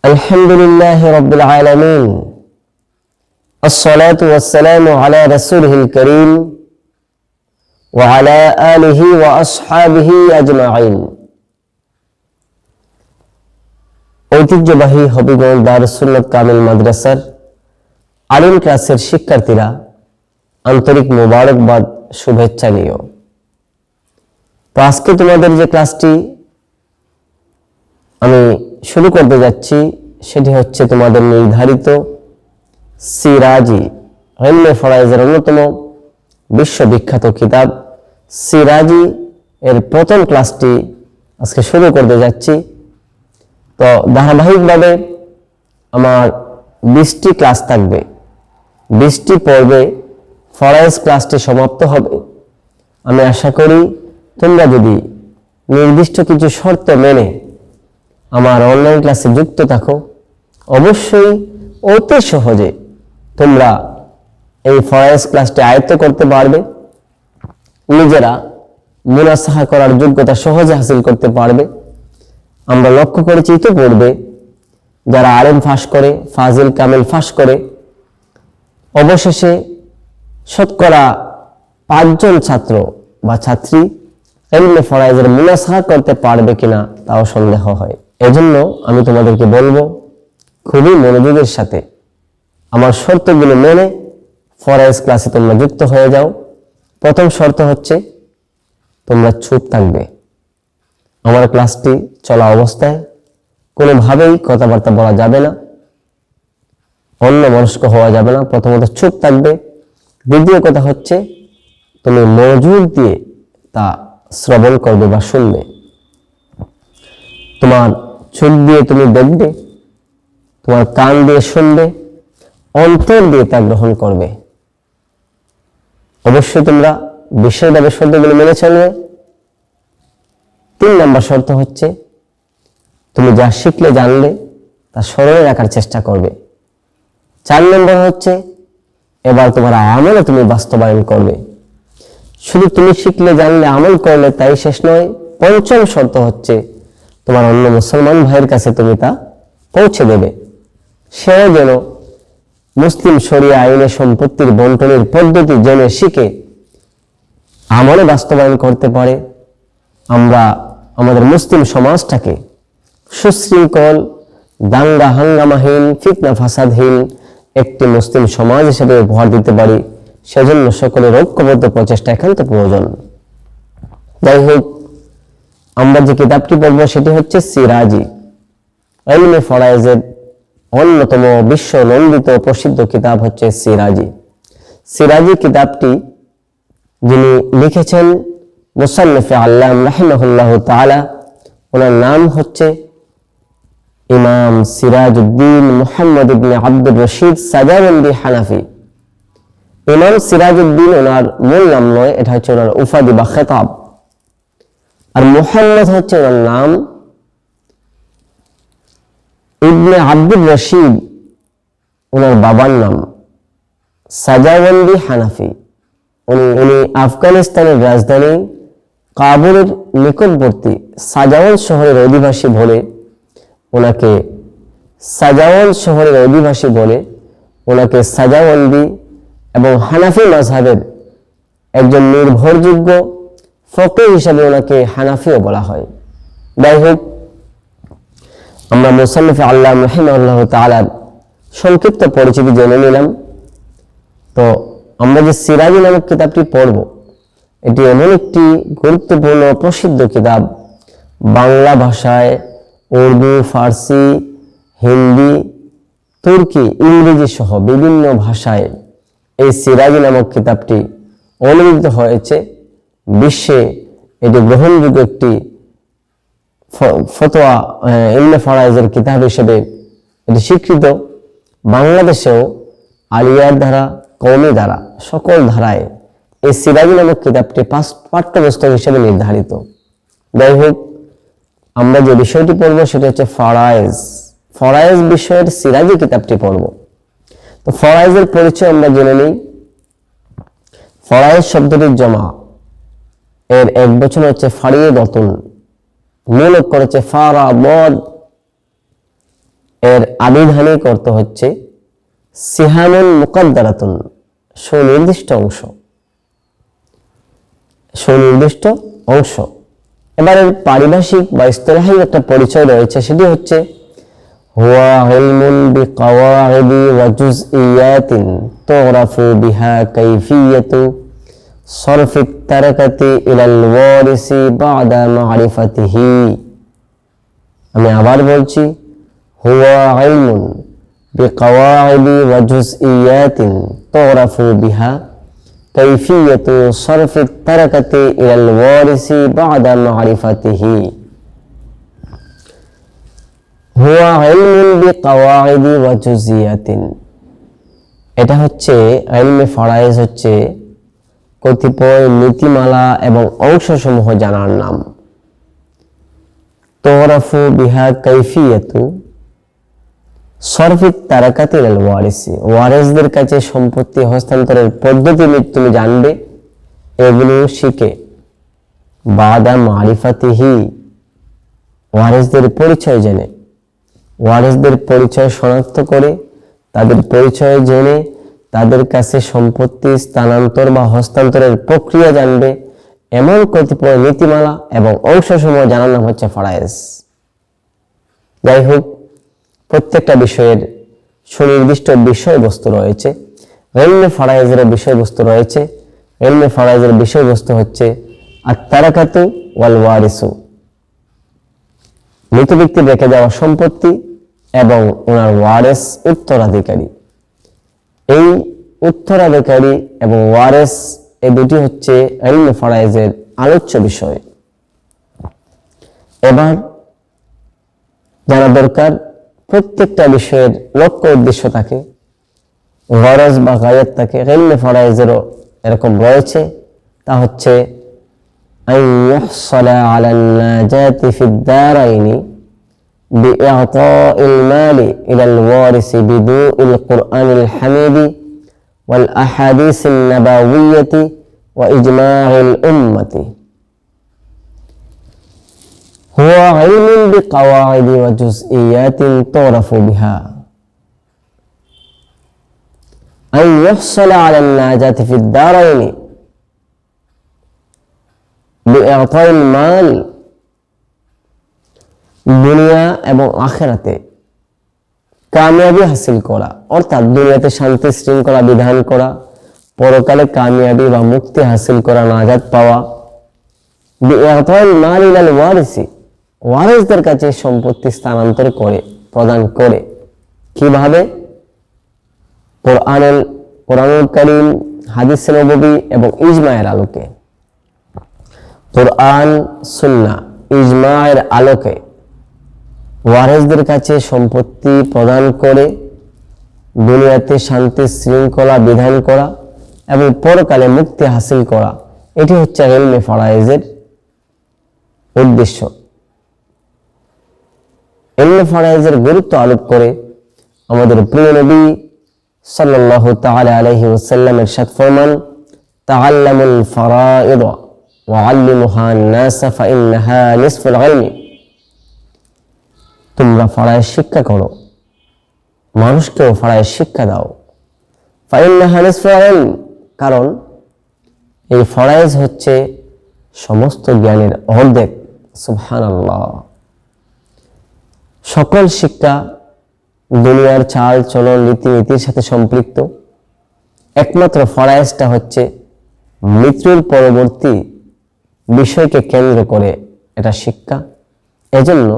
الحمد لله رب العالمين الصلاة والسلام على رسوله الكريم وعلى آله وأصحابه أجمعين ঐতিহ্যবাহী হবিগঞ্জ দারুস সুন্নাত কামিল মাদ্রাসার আলিম ক্লাসের শিক্ষার্থীরা আন্তরিক মোবারকবাদ শুভেচ্ছা নিও। তো আজকে তোমাদের যে ক্লাসটি আমি শুরু করতে যাচ্ছি সেটি হচ্ছে তোমাদের নির্ধারিত সিরাজি ইলমে ফরায়েজের অন্যতম বিশ্ববিখ্যাত কিতাব সিরাজি এর প্রথম ক্লাসটি আজকে শুরু করতে যাচ্ছি। তো ধারাবাহিকভাবে আমার 20টি ক্লাস থাকবে, 20টি পর্বে ফরায়েজ ক্লাসটি সমাপ্ত হবে। আমি আশা করি তোমরা যদি নির্দিষ্ট কিছু শর্ত মেনে আমার অনলাইন ক্লাসে যুক্ত থাকো, অবশ্যই অতি সহজে তোমরা এই ফরায়েজ ক্লাসটি আয়ত্ত করতে পারবে, নিজেরা মুনাসাহা করার যোগ্যতা সহজে হাসিল করতে পারবে। আমরা লক্ষ্য করেছি ইতিপূর্বে যারা আলেম ফাঁস করে, ফাজিল কামিল ফাঁস করে, অবশেষে শতকরা 5 জন ছাত্র বা ছাত্রী ইলমে ফরায়েজের মুনাসাহা করতে পারবে কিনা তাও সন্দেহ হয়। এজন্য আমি তোমাদেরকে বলবো খুবই মনোযোগের সাথে আমার শর্তগুলো মেনে ফরায়েজ ক্লাসে তোমরা যুক্ত হয়ে যাও। প্রথম শর্ত হচ্ছে তোমরা চুপ থাকবে। আমার ক্লাসটি চলা অবস্থায় কোনোভাবেই কথাবার্তা বলা যাবে না, অন্যমনস্ক হওয়া যাবে না। প্রথমত চুপ থাকবে। দ্বিতীয় কথা হচ্ছে তুমি মনোযোগ দিয়ে তা শ্রবণ করবে বা শুনবে। তোমার চোখ দিয়ে তুমি দেখবে, তোমার কান দিয়ে শুনবে, অন্তর দিয়ে তা গ্রহণ করবে। অবশ্যই তোমরা বিশেষভাবে শর্তগুলো মেনে চলবে। 3 নম্বর শর্ত হচ্ছে তুমি যা শিখলে জানলে তা স্মরণে রাখার চেষ্টা করবে। 4 নম্বর হচ্ছে এবার তোমার আমলে তুমি বাস্তবায়ন করবে। শুধু তুমি শিখলে জানলে আমল করলে তাই শেষ নয়। 5ম শর্ত হচ্ছে তোমার অন্য মুসলমান ভাইয়ের কাছে তুমি তা পৌঁছে দেবে, সেও যেন মুসলিম শরিয়া আইনে সম্পত্তির বন্টনের পদ্ধতি জেনে শিখে আমলে বাস্তবায়ন করতে পারে। আমরা আমাদের মুসলিম সমাজটাকে সুশৃঙ্খল, দাঙ্গা হাঙ্গামাহীন, ফিতনা ফাসাদহীন একটি মুসলিম সমাজ হিসেবে উপহার দিতে পারি। সেজন্য সকলের ঐক্যবদ্ধ প্রচেষ্টা একান্ত প্রয়োজন। যাই হোক, আমরা যে কিতাবটি পড়ব সেটি হচ্ছে সিরাজি, ইলমে ফরায়েজের অন্যতম বিশ্ব নন্দিত প্রসিদ্ধ কিতাব হচ্ছে সিরাজি। সিরাজি কিতাবটি যিনি লিখেছেন মুসান্নিফে আল্লাহ রাহিমাহুল্লাহ তাআলা, ওনার নাম হচ্ছে ইমাম সিরাজউদ্দিন মুহাম্মদ ইবনে আব্দুর রশিদ সাজাওয়ান্দি হানাফি। ইমাম সিরাজউদ্দিন ওনার মূল নাম নয়, এটা হচ্ছে ওনার উপাধি বা খেতাব। আর মুহাম্মদ হচ্ছে ওনার নাম। ইবনে আব্দুর রশিদ ওনার বাবার নাম। সাজাওয়ান্দি হানাফি। উনি আফগানিস্তানের রাজধানী কাবুলের নিকটবর্তী সাজাওয়ান শহরের অধিবাসী বলে ওনাকে সাজাওয়ান্দি এবং হানাফি মাযহাবের একজন নির্ভরযোগ্য ফকিহ হিসাবে ওনাকে হানাফিও বলা হয়। যাই হোক, আমরা মুসান্নিফ আল্লাহ রাহিমাহুল্লাহ তাআলার সংক্ষিপ্ত পরিচিতি জেনে নিলাম। তো আমরা যে সিরাজি নামক কিতাবটি পড়ব, এটি এমন একটি গুরুত্বপূর্ণ প্রসিদ্ধ কিতাব। বাংলা ভাষায়, উর্দু, ফার্সি, হিন্দি, তুর্কি, ইংরেজি সহ বিভিন্ন ভাষায় এই সিরাজি নামক কিতাবটি অনুদিত হয়েছে। বিশ্বে এটি গ্রহণযোগ্য একটি ফতোয়া ইলমে ফরায়েজের কিতাব হিসেবে এটি স্বীকৃত। বাংলাদেশেও আলিয়ার ধারা, কওমি ধারা, সকল ধারায় এই সিরাজি নামক কিতাবটি পাঠ্যপুস্তক হিসেবে নির্ধারিত। যাই হোক, আমরা যে বিষয়টি পড়ব সেটা হচ্ছে ফরায়েজ বিষয়ের সিরাজি কিতাবটি পড়ব। তো ফরায়েজের পরিচয় আমরা জেনে নিই। ফরায়েজ শব্দটির জমা, এর এক বচন হচ্ছে ফারিয়েদাতুন, মূলক করেছে ফারাবদ। এর আবিধানিক অর্থ হচ্ছে সিহামুন মুকদ্দারাতুন, সুনির্দিষ্ট অংশ, সুনির্দিষ্ট অংশ। এবার এর পারিভাষিক বা ইসতিলাহি একটা পরিচয় রয়েছে, সেটি হচ্ছে হুয়া ইলমুন বিকাওয়াইদি ওয়া জুজইয়াতিন তুরাফু বিহা কাইফিয়াতু সরফি তারাকাতি ইলাল ওয়ারিসি বাদা মারিফাতিহি। আমি আবার বলছি, হুয়া ইলমুন বিকাওয়াইদি ওয়া জুজইয়াতিন তুরাফু বিহা কাইফিয়াতু সরফি তারাকাতি ইলাল ওয়ারিসি বাদা মারিফাতিহি। হুয়া ইলমুন বিকাওয়াইদি ওয়া জুজইয়াতিন, এটা হচ্ছে ইলমে ফরায়েজ, হচ্ছে কতিপয় নীতিমালা এবং অংশসমূহ জানার নাম। তুরাফু বিহা কাইফিয়াতু সরফি তারাকাতি ইলাল ওয়ারিসি, ওয়ারিসদের কাছে সম্পত্তি হস্তান্তরের পদ্ধতি তুমি জানবে, এগুলো শিখে বাদা মারিফাতিহি, ওয়ারিসদের পরিচয় জেনে, ওয়ারিসদের পরিচয় শনাক্ত করে, তাদের পরিচয় জেনে তাদের কাছে সম্পত্তি স্থানান্তর বা হস্তান্তরের প্রক্রিয়া জানবে, এমন কতিপয় নীতিমালা এবং অংশসমূহ জানার নাম হচ্ছে ফরায়েজ। যাই হোক, প্রত্যেকটা বিষয়ের সুনির্দিষ্ট বিষয়বস্তু রয়েছে। ইলমে ফরায়েজের বিষয়বস্তু রয়েছে। ইলমে ফরায়েজের বিষয়বস্তু হচ্ছে আত-তারাকাতু ওয়াল ওয়ারিসু, মৃত ব্যক্তির রেখে যাওয়া সম্পত্তি এবং ওনার ওয়ারিস উত্তরাধিকারী। এই উত্তরাধিকারী এবং ওয়ারিস, এই দুটি হচ্ছে ইলমে ফরায়েজের আলোচ্য বিষয়। এবার জানা দরকার, প্রত্যেকটা বিষয়ের লক্ষ্য উদ্দেশ্য থাকে, গরজ বা গায়াত থাকে। ইলমে ফরায়েজেরও এরকম রয়েছে, তা হচ্ছে আন ইহসালা আলান নাজাতি ফিদ দারাইনি বিইআতাইল মালি ইলাল ওয়ারিসি বিদুইল কুরআনিল হামিদি ওয়াল আহাদিসিন নাবাউইয়্যাতি ওয়া ইজমাইল উম্মতি। হুয়া ইলমুন বিকাওয়াইদি ওয়া জুজইয়াতিন তুরাফু বিহা আন ইহসালা আলান নাজাতি ফিদ দারাইনি বিইআতাইল মাল, দুনিয়া এবং আখিরাতে কামিয়াবি হাসিল করা, অর্থাৎ দুনিয়াতে শান্তি শৃঙ্খলা বিধান করা, পরকালে কামিয়াবি বা মুক্তি হাসিল করা, নাজাত পাওয়া। বিইআতাইল মাল ইলাল ওয়ারিসি, ওয়ারিসদের কাছে সম্পত্তি স্থানান্তর করে, প্রদান করে। কিভাবে? কোরআনুল কারীম, হাদিস নববী এবং ইজমায়ের আলোকে। কোরআন, সুন্নাহ, ইজমায়ের আলোকে ওয়ারিসদের কাছে সম্পত্তি প্রদান করে দুনিয়াতে শান্তি শৃঙ্খলা বিধান করা এবং পরকালে মুক্তি হাসিল করা, এটি হচ্ছে ইলমে ফরায়েজের উদ্দেশ্য। ইলমে ফরায়েজের গুরুত্ব আলোপ করে আমাদের প্রিয় নবী সাল্লাল্লাহু তাআলা আলাইহি ওয়াসাল্লাম ইরশাদ ফরমান, তাআল্লামুল ফারাইদ ওয়া আল্লিমুহা আন-নাস ফাইন্নাহা নিসফুল ইলমি। তোমরা ফরায়েজ শিক্ষা করো, মানুষকেও ফরায়েজ শিক্ষা দাও। ফাইন্নাহা নিসফুল ইলম, কারণ এই ফরায়েজ হচ্ছে সমস্ত জ্ঞানের অর্ধেক। সুবহানাল্লাহ। সকল শিক্ষা দুনিয়ার চাল চলন রীতিনীতির সাথে সম্পৃক্ত, একমাত্র ফরায়েজটা হচ্ছে মৃত্যুর পরবর্তী বিষয়কে কেন্দ্র করে এটা শিক্ষা। এজন্য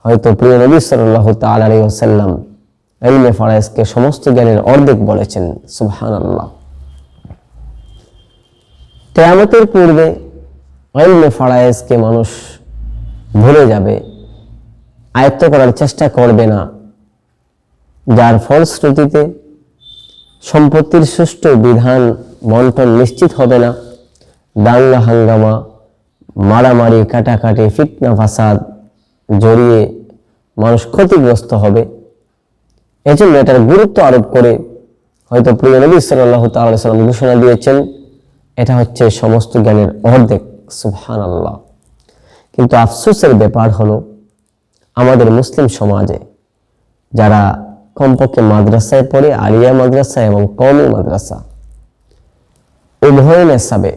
হয়তো প্রিয় নবী সাল্লাল্লাহু তাআলা আলাইহি ওয়াসাল্লাম ইলমে ফরায়েজকে সমস্ত জ্ঞানের অর্ধেক বলেছেন। সুবহানাল্লাহ। কিয়ামতের পূর্বে ইলমে ফরায়েজকে মানুষ ভুলে যাবে, আয়ত্ত করার চেষ্টা করবে না, যার ফলশ্রুতিতে সম্পত্তির সুষ্ঠু বিধান বন্টন নিশ্চিত হবে না। দাঙ্গা হাঙ্গামা, মারামারি, কাটাকাটি, ফিতনা ফাসাদ জড়িয়ে মানুষ ক্ষতিগ্রস্ত হবে। এজন্য এটার গুরুত্ব আরোপ করে হয়তো প্রিয় নবী সাল্লাল্লাহু তাআলা আলাইহি ওয়াসাল্লাম ঘোষণা দিয়েছেন, এটা হচ্ছে সমস্ত জ্ঞানের অর্ধেক। সুবহানাল্লাহ। কিন্তু আফসোসের ব্যাপার হলো, আমাদের মুসলিম সমাজে যারা কমপক্ষে মাদ্রাসায় পড়ে, আলিয়া মাদ্রাসা এবং কওমি মাদ্রাসা উভয় নেশাবে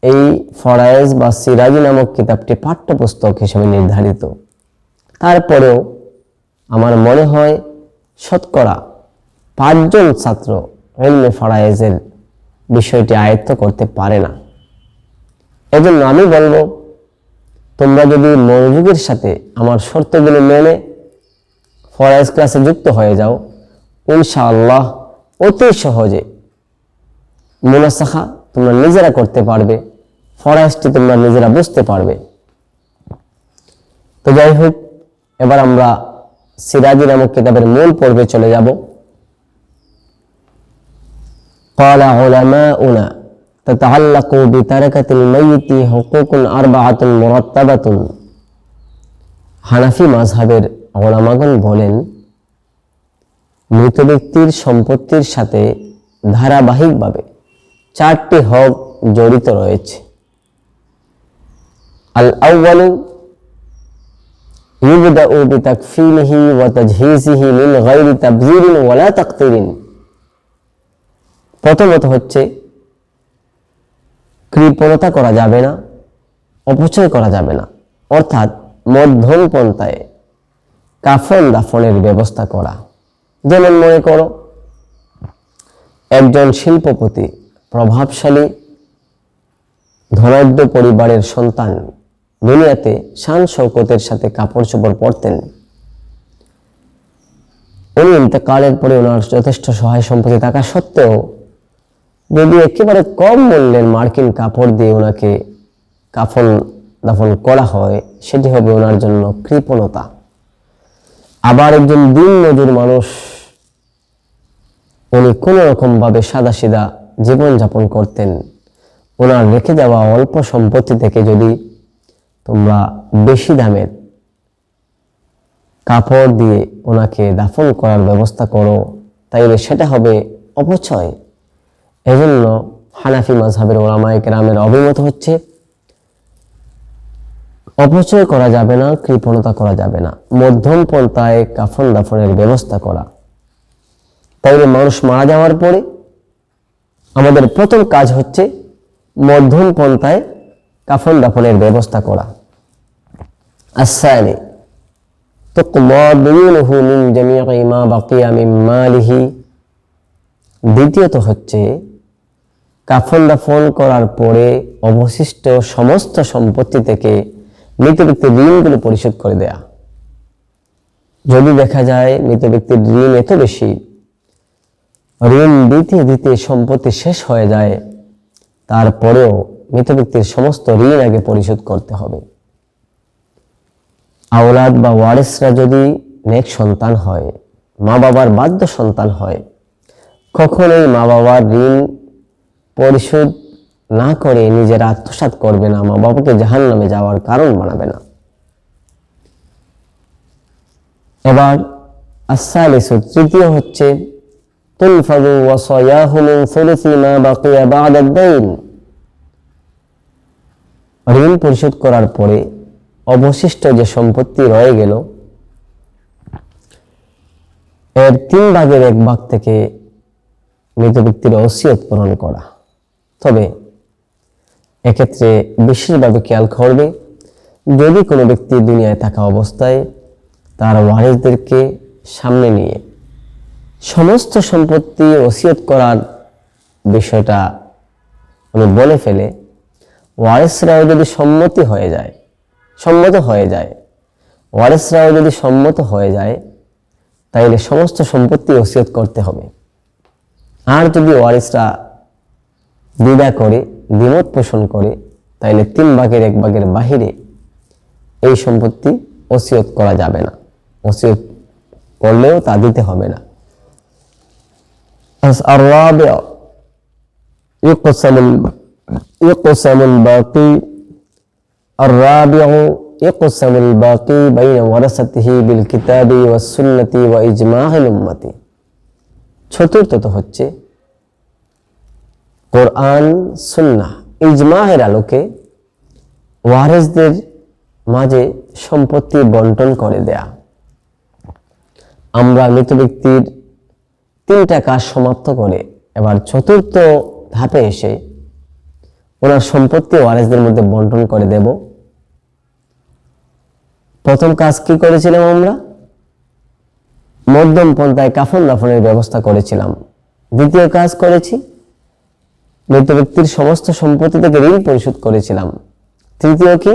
এই ফরায়েজ বা সিরাজি নামক কিতাবটি পাঠ্যপুস্তক হিসেবে নির্ধারিত। তারপরেও আমার মনে হয় শতকরা 5 জন ছাত্র ইলমে ফরায়েজের বিষয়টি আয়ত্ত করতে পারে না। এজন্য আমি বলবো, তোমরা যদি মনোযোগের সাথে আমার শর্তগুলো মেনে ফরায়েজ ক্লাসে যুক্ত হয়ে যাও, ইনশাআল্লাহ অতি সহজে মুনাসাখা তোমরা নিজেরা করতে পারবে, ফরায়েজটি তোমরা নিজেরা বুঝতে পারবে। তো যাই হোক, এবার আমরা সিরাজি নামক কিতাবের মূল পর্বে চলে যাব। قال علماؤنا تتعلق بتركة الميت حقوق 4 مرتبة। হানাফি মাযহাবের উলামাগণ বলেন, মৃত ব্যক্তির সম্পত্তির সাথে ধারাবাহিকভাবে 4টি হক জড়িত রয়েছে। আল আউয়ালু ইবদাউ বিতাকফিনিহি ওয়া তাজহিজিহি মিন গায়রি তাবযিরিন ওয়ালা তাকতিরিন। প্রথমত হচ্ছে কৃপণতা করা যাবে না, অপচয় করা যাবে না, অর্থাৎ মধ্যম পন্থায় কাফন দাফনের ব্যবস্থা করা। যেমন মনে করো, একজন শিল্পপতি, প্রভাবশালী ধনাঢ্য পরিবারের সন্তান দুনিয়াতে শান শৌকতের সাথে কাপড় চোপড় পরতেন। উনি ইন্তেকালের পরে ওনার যথেষ্ট সহায় সম্পত্তি থাকা সত্ত্বেও যদি একেবারে কম মূল্যের মার্কিন কাপড় দিয়ে ওনাকে কাফন দাফন করা হয়, সেটি হবে ওনার জন্য কৃপণতা। আবার একজন দিন মজুর মানুষ, উনি কোনো রকম ভাবে সাদাসিধা জীবনযাপন করতেন, ওনার রেখে যাওয়া অল্প সম্পত্তি থেকে যদি তোমরা বেশি দামের কাপড় দিয়ে ওনাকে দাফন করার ব্যবস্থা করো, তাইলে সেটা হবে অপচয়। এজন্য হানাফি মাযহাবের উলামায়ে কেরামের অভিমত হচ্ছে, অপচয় করা যাবে না, কৃপণতা করা যাবে না, মধ্যম পন্থায় কাফন দাফনের ব্যবস্থা করা। তাইলে মানুষ মারা যাওয়ার পরে আমাদের প্রথম কাজ হচ্ছে মধ্যম পন্থায় কাফন দাফনের ব্যবস্থা করা। আস-সানি তুকদা দুয়ুনুহু মিন জামিই মা বাকিয়া মিন মালিহি। দ্বিতীয়ত হচ্ছে কাফন দাফন করার পরে অবশিষ্ট সমস্ত সম্পত্তি থেকে মৃত ব্যক্তির ঋণগুলো পরিশোধ করে দেয়া। যদি দেখা যায় মৃত ব্যক্তির ঋণ এত বেশি, ঋণ দিতে দিতে সম্পত্তি শেষ হয়ে যায়, তারপরেও মৃত ব্যক্তির সমস্ত ঋণ আগে পরিশোধ করতে হবে। আওলাদ বা ওয়ারিসরা যদি নেক সন্তান হয়, মা বাবার বাধ্য সন্তান হয়, কখনোই মা বাবার ঋণ পরিশোধ না করে নিজেরা আত্মসাৎ করবে না, মা বাবাকে জাহান্নামে যাওয়ার কারণ বানাবে না। এবার আস-সালিসু, তৃতীয় হচ্ছে তুনফাযু ওয়াসায়াহু মিন সুলুসি মা বাকিয়া বা'দা আদ-দাইন। ঋণ পরিশোধ করার পরে অবশিষ্ট যে সম্পত্তি রয়ে গেল, এর 1/3 থেকে মৃত ব্যক্তির ওসিয়ত পূরণ করা। তবে এক্ষেত্রে বিশেষভাবে খেয়াল করবে, যদি কোনো ব্যক্তি দুনিয়ায় থাকা অবস্থায় তার ওয়ারিসদেরকে সামনে নিয়ে সমস্ত সম্পত্তি ওসিয়ত করার বিষয়টা উনি বলে ফেলে, ওয়ারিসরাও যদি সম্মত হয়ে যায়, তাইলে সমস্ত সম্পত্তি ওসিয়ত করতে হবে। আর যদি ওয়ারিসরা দ্বিধা করে, দ্বিমত পোষণ করে, তাইলে 3/1 বাহিরে এই সম্পত্তি ওসিয়ত করা যাবে না, ওসিয়ত করলেও তা দিতে হবে না। আর-রাবি'উ ইকসামুল বাকি বাইনা ওয়ারাসাতিহি বিল কিতাবি ওয়াস সুন্নতি ওয়া ইজমা'িল উম্মতি। চতুর্থত হচ্ছে কোরআন, সুন্নাহ, ইজমা'ের আলোকে ওয়ারিসদের মাঝে সম্পত্তি বন্টন করে দেয়া। আমরা মৃত ব্যক্তির 3টা কাজ সমাপ্ত করে এবার 4র্থ ধাপে এসে ওনার সম্পত্তি ওয়ারিসদের মধ্যে বন্টন করে দেব। প্রথম কাজ কি করেছিলাম? আমরা মধ্যম পন্থায় কাফন দাফনের ব্যবস্থা করেছিলাম। দ্বিতীয় কাজ করেছি, মৃত ব্যক্তির সমস্ত সম্পত্তি থেকে ঋণ পরিশোধ করেছিলাম। তৃতীয় কি?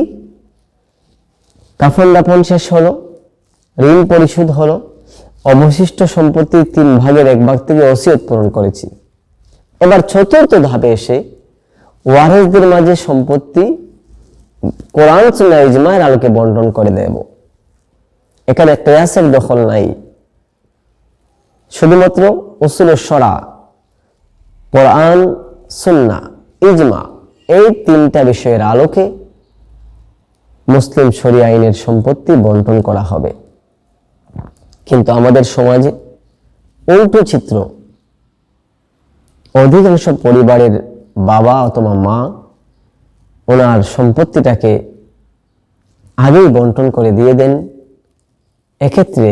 কাফন দাফন শেষ হলো, ঋণ পরিশোধ হলো, অবশিষ্ট সম্পত্তির 3 ভাগের 1 ভাগ থেকে ওসিয়ত পূরণ করেছি। এবার 4র্থ ধাপে এসে ওয়ারিসদের মাঝে সম্পত্তি কোরআন সুন্নাহ ইজমা'র আলোকে বন্টন করে দেব। এখানে কিয়াসের দখল নাই, শুধুমাত্র উসুলুশ শরা, কোরআন, সুন্নাহ, ইজমা, এই 3টা বিষয়ের আলোকে মুসলিম শরিয়া আইনের সম্পত্তি বন্টন করা হবে। কিন্তু আমাদের সমাজে উল্টো চিত্র। অধিকাংশ পরিবারের বাবা অথবা মা ওনার সম্পত্তিটাকে আগেই বন্টন করে দিয়ে দেন। এক্ষেত্রে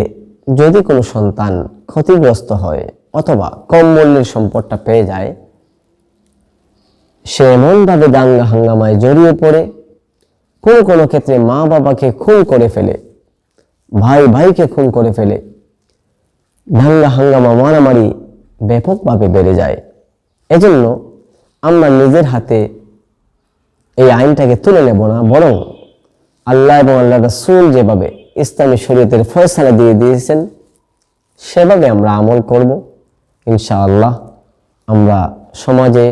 যদি কোনো সন্তান ক্ষতিগ্রস্ত হয় অথবা কম মূল্যের সম্পদটা পেয়ে যায়, সে এমনভাবে দাঙ্গা হাঙ্গামায় জড়িয়ে পড়ে, কোনো ক্ষেত্রে মা বাবাকে খুন করে ফেলে, ভাই ভাইকে খুন করে ফেলে, দাঙ্গা হাঙ্গামা মারামারি ব্যাপকভাবে বেড়ে যায়। এজন্য আমরা নিজের হাতে এই আইনটাকে তুলে নেব না, বরং আল্লাহ এবং আল্লাহ রাসূল যেভাবে ইসলামী শরীয়তের ফয়সালা দিয়ে দিয়েছেন সেভাবে আমরা আমল করব। ইনশাআল্লাহ আমরা সমাজে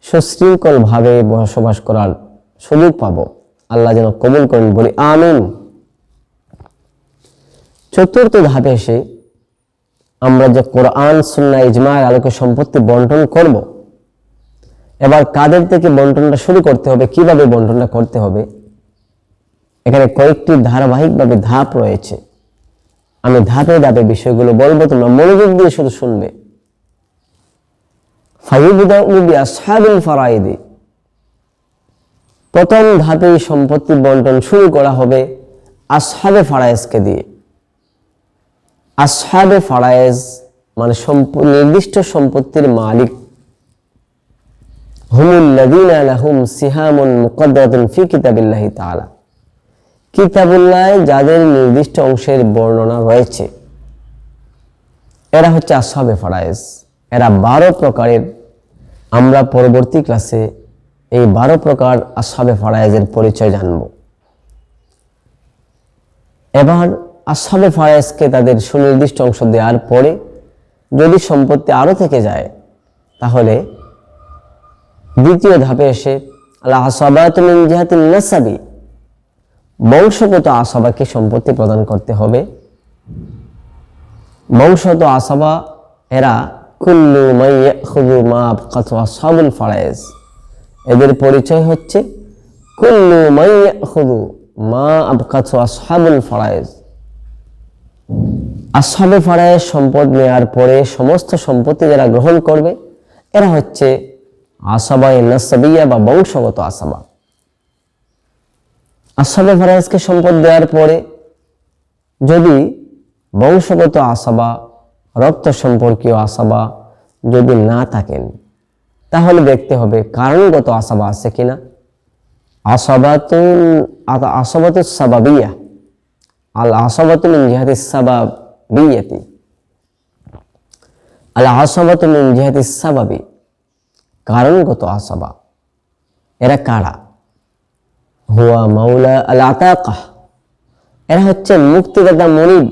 সুশৃঙ্খলভাবে বসবাস করার সুযোগ পাব। আল্লাহ যেন কবুল করেন, বলি আমিন। 4র্থ ধাপে এসে আমরা যে কোরআন সুন্নাহ ইজমা'র আলোকে সম্পত্তি বন্টন করব, এবার কাদের থেকে বন্টনটা শুরু করতে হবে, কিভাবে বন্টনটা করতে হবে, এখানে কয়েকটি ধারাবাহিকভাবে ধাপ রয়েছে। আমি ধাপে ধাপে বিষয়গুলো বলবো, তোমরা মনোযোগ দিয়ে শুধু শুনবে। ফায়ুবদাউ বিআসহাবিল ফারাইদি, প্রথম ধাপে সম্পত্তি বন্টন শুরু করা হবে আসহাবে ফারায়েজকে দিয়ে। আসহাবে ফারায়েজ মানে নির্দিষ্ট সম্পত্তির মালিক। হুমুল্লাযীনা লাহুম সিহামুন মুকাদ্দারাতুন ফি কিতাবিল্লাহি তাআলা, কিতাবুল্লাহ যাদের নির্দিষ্ট অংশের বর্ণনা রয়েছে, এরা হচ্ছে আসহাবে ফারায়েজ। এরা 12 প্রকারের। আমরা পরবর্তী ক্লাসে এই 12 প্রকার আসহাবে ফারায়েজের পরিচয় জানব। এবার আসহাবে ফারায়েজকে তাদের সুনির্দিষ্ট অংশ দেওয়ার পরে যদি সম্পত্তি আরো থেকে যায়, তাহলে দ্বিতীয় ধাপে এসে আল আসাবাতু মিন জিহাতিন নাসাবি, বংশগত আসাবাকে সম্পত্তি প্রদান করতে হবে। বংশগত আসাবা এরা কুল্লু মান ইয়াখুযু মা আবকাতু আসহাবুল ফারায়েজ, এদের পরিচয় হচ্ছে কুল্লু মান ইয়াখুযু মা আবকাতু আসহাবুল ফারায়েজ। আসহাবে ফারায়েজ সম্পদ নেওয়ার পরে সমস্ত সম্পত্তি যারা গ্রহণ করবে এরা হচ্ছে আসাবায়ে নাসাবিয়া বা বংশগত আসাবা। আসহাবে ফারায়েজকে সম্পদ দেওয়ার পরে যদি বংশগত আসাবা, রক্ত সম্পর্কীয় আসাবা যদি না থাকেন, তাহলে দেখতে হবে কারণগত আসাবা আছে কিনা। আসাবাতুস সাবাবিয়া, আল আসাবাতু মিন জিহাতিস সাবাবিয়াতি, আল আসাবাতু মিন জিহাতিস সাবাবি, কারণগত আসাবা। এরা কারা? হুয়া মাওলা আল আতাকাহ, এরা হচ্ছে মুক্তিদাতা মনিব।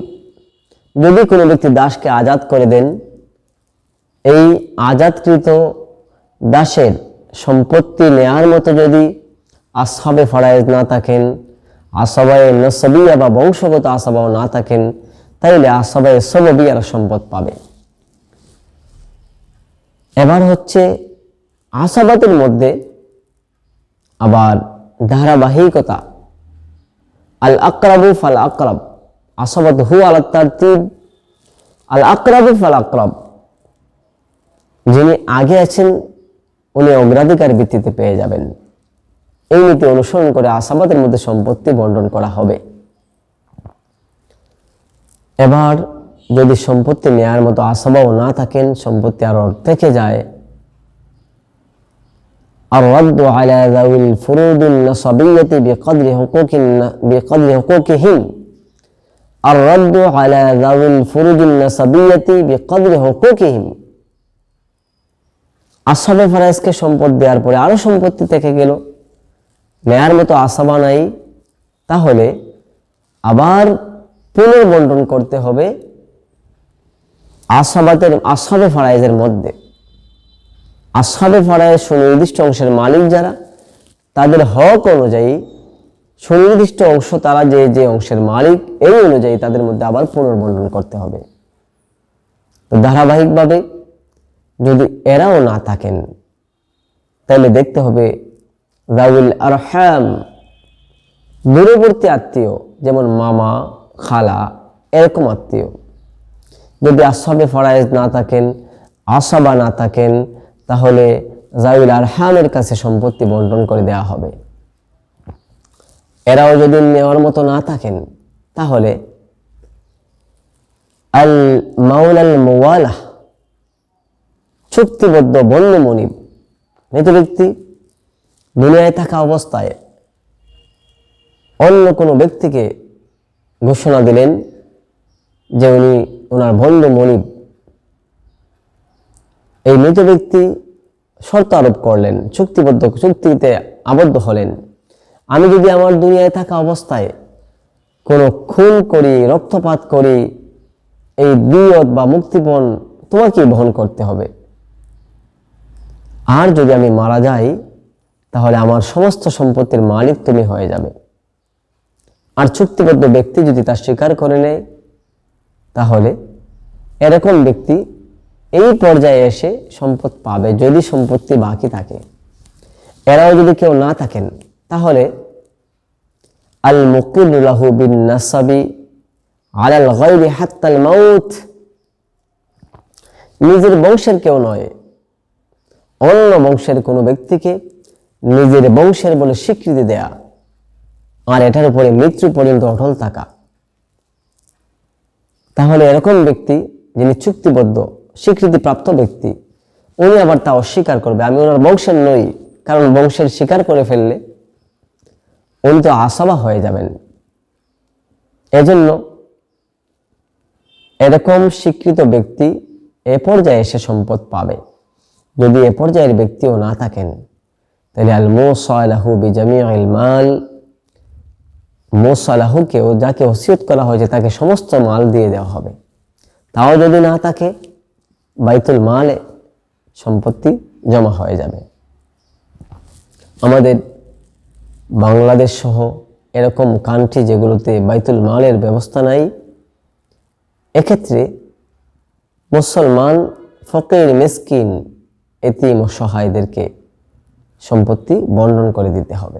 যদি কোনো ব্যক্তি দাসকে আজাদ করে দেন, এই আজাদকৃত দাসের সম্পত্তি নেয়ার মতো যদি আসহাবে ফারায়েজ না থাকেন, আসহাবায়ে নাসাবিয়া বা বংশগত আসাবাও না থাকেন, তাইলে আসহাবায়ে সাবাবিয়ার সম্পদ পাবে। এবার হচ্ছে আসাবাতের মধ্যে আবার ধারাবাহিকতা, আল আকরাবু ফাল আকরাব, আসাবাত হু আলা তারতিব, আল আকরাবু ফাল আকরাব, যিনি আগে আছেন উনি অগ্রাধিকার ভিত্তিতে পেয়ে যাবেন। এই নীতি অনুসরণ করে আসাবাতের মধ্যে সম্পত্তি বন্টন করা হবে। এবার যদি সম্পত্তি নেয়ার মতো আসাবাও না থাকেন, সম্পত্তি আরো থেকে যায়, الرد على ذوي الفروض النصبية بقدر حقوقهم الرد على ذوي الفروض النصبية بقدر حقوقهم। আসহাবে ফারাইজকে সম্পদ দেওয়ার পরে আরো সম্পত্তি থেকে গেল, নেয়ার মতো আসাবা নাই, তাহলে আবার পুনর্বন্টন করতে হবে আসহাবে ফারাইজের মধ্যে। আসহাবে ফারাইজ সুনির্দিষ্ট অংশের মালিক যারা, তাদের হক অনুযায়ী সুনির্দিষ্ট অংশ, তারা যে যে অংশের মালিক এই অনুযায়ী তাদের মধ্যে আবার পুনর্বন্টন করতে হবে। তো ধারাবাহিকভাবে যদি এরাও না থাকেন, তাহলে দেখতে হবে যাউল আরহাম, দূরবর্তী আত্মীয়, যেমন মামা, খালা, এরকম আত্মীয়। যদি আসহাবে ফারাইজ না থাকেন, আসাবা না থাকেন, তাহলে যাউল আরহামের কাছে সম্পত্তি বন্টন করে দেওয়া হবে। এরাও যদি নেওয়ার মতো না থাকেন, তাহলে আল মাওলাল মুওয়ালাহ, চুক্তিবদ্ধ বন্ধু মনিব, মৃত ব্যক্তি দুনিয়ায় থাকা অবস্থায় অন্য কোনো ব্যক্তিকে ঘোষণা দিলেন যে উনি ওনার বন্ধু মনিব। এই মৃত ব্যক্তি শর্ত আরোপ করলেন, চুক্তিতে আবদ্ধ হলেন, আমি যদি আমার দুনিয়ায় থাকা অবস্থায় কোনো খুন করি, রক্তপাত করি, এই দিয়ত বা মুক্তিপণ তোমাকেই বহন করতে হবে। আর যদি আমি মারা যাই, তাহলে আমার সমস্ত সম্পত্তির মালিক তুমি হয়ে যাবে। আর চুক্তিবদ্ধ ব্যক্তি যদি তা স্বীকার করে নেয়, তাহলে এরকম ব্যক্তি এই পর্যায়ে এসে সম্পদ পাবে, যদি সম্পত্তি বাকি থাকে। এরাও যদি কেউ না থাকেন, তাহলে আল মুকিরু লাহু বিন নাসাবি আলাল গায়রি হাত্তাল মাউত, নিজের বংশের কেউ নয়, অন্য বংশের কোনো ব্যক্তিকে নিজের বংশের বলে স্বীকৃতি দেয়া, আর এটার উপরে মৃত্যু পর্যন্ত অটল থাকা। তাহলে এরকম ব্যক্তি যিনি চুক্তিবদ্ধ স্বীকৃতিপ্রাপ্ত ব্যক্তি, উনি আবার তা অস্বীকার করবে, আমি ওনার বংশের নই, কারণ বংশের স্বীকার করে ফেললে উনি তো আসাবা হয়ে যাবেন। এজন্য এরকম স্বীকৃত ব্যক্তি এ পর্যায়ে এসে সম্পদ পাবে। যদি এ পর্যায়ের ব্যক্তিও না থাকেন, তাহলে আল মুসালাহু বিজামিউল মাল, মুসালাহুকেও, যাকে ওসিয়ত করা হয়েছে তাকে সমস্ত মাল দিয়ে দেওয়া হবে। তাও যদি না থাকে, বাইতুল মালে সম্পত্তি জমা হয়ে যাবে। আমাদের বাংলাদেশ সহ এরকম কান্ট্রি যেগুলোতে বাইতুল মালের ব্যবস্থা নাই, এক্ষেত্রে মুসলমান ফকির, মিসকিন, এতিম ও সহায়দেরকে সম্পত্তি বন্টন করে দিতে হবে।